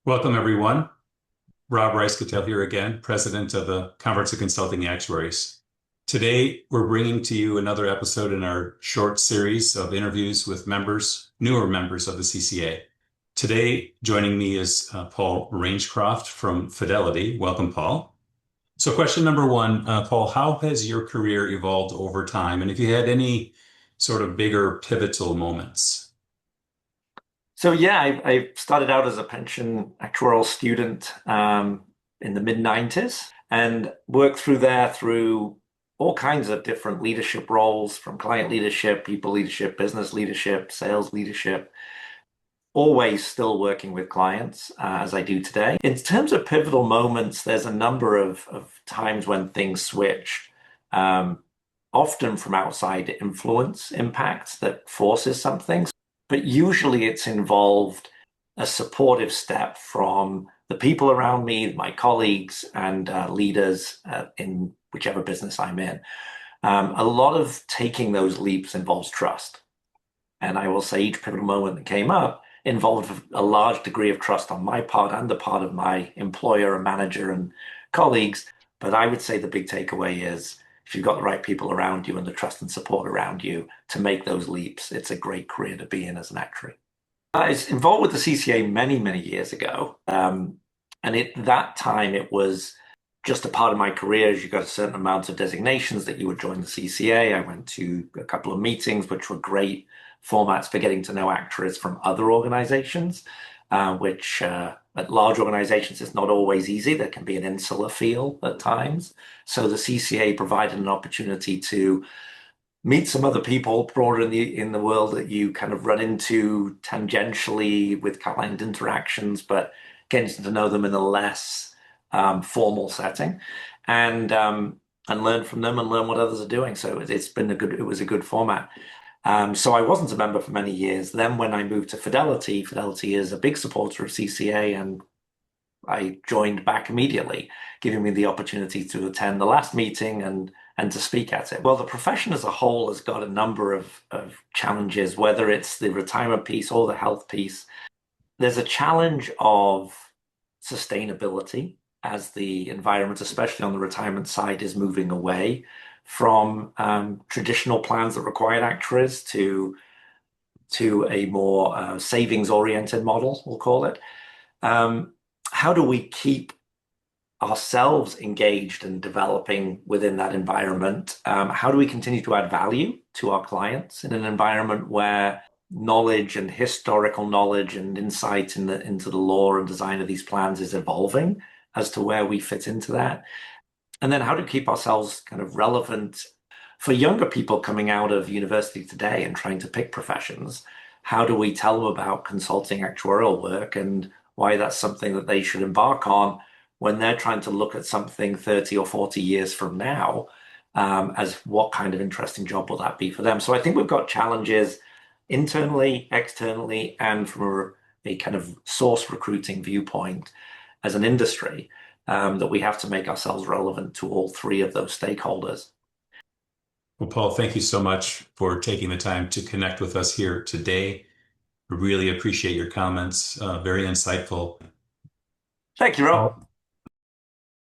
Welcome, everyone. Rob Reiskytl here again, president of the Conference of Consulting Actuaries. Today, we're bringing to you another episode in our short series of interviews with newer members of the CCA. Today, joining me is Paul Rangecroft from Fidelity. Welcome, Paul. So question number one, Paul, how has your career evolved over time? And if you had any sort of bigger pivotal moments? I started out as a pension actuarial student in the mid 90s and worked through there through all kinds of different leadership roles, from client leadership, people leadership, business leadership, sales leadership, always still working with clients as I do today. In terms of pivotal moments, there's a number of times when things switch. Often from outside influence impacts that forces something. But usually it's involved a supportive step from the people around me, my colleagues and leaders in whichever business I'm in. A lot of taking those leaps involves trust. And I will say each pivotal moment that came up involved a large degree of trust on my part and the part of my employer and manager and colleagues. But I would say the big takeaway is if you've got the right people around you and the trust and support around you to make those leaps, it's a great career to be in as an actuary. I was involved with the CCA many, many years ago. And at that time, it was just a part of my career. As you got a certain amount of designations that you would join the CCA. I went to a couple of meetings, which were great formats for getting to know actuaries from other organizations, which at large organizations is not always easy. There can be an insular feel at times. So the CCA provided an opportunity to meet some other people broader in the world that you kind of run into tangentially with client interactions, but getting to know them in a less formal setting, and learn from them and learn what others are doing. So it was a good format. So I wasn't a member for many years. Then when I moved to Fidelity, Fidelity is a big supporter of CCA, and I joined back immediately, giving me the opportunity to attend the last meeting and to speak at it. Well, the profession as a whole has got a number of challenges, whether it's the retirement piece or the health piece. There's a challenge of sustainability as the environment, especially on the retirement side, is moving away from traditional plans that required actuaries to a more savings-oriented model, we'll call it. How do we keep ourselves engaged and developing within that environment? How do we continue to add value to our clients in an environment where knowledge and historical knowledge and insight into the law and design of these plans is evolving as to where we fit into that? And then how to keep ourselves kind of relevant for younger people coming out of university today and trying to pick professions. How do we tell them about consulting actuarial work and why that's something that they should embark on when they're trying to look at something 30 or 40 years from now, as what kind of interesting job will that be for them? So I think we've got challenges internally, externally, and from a kind of source recruiting viewpoint as an industry, that we have to make ourselves relevant to all three of those stakeholders. Well, Paul, thank you so much for taking the time to connect with us here today. Really appreciate your comments. Very insightful. Thank you, Rob.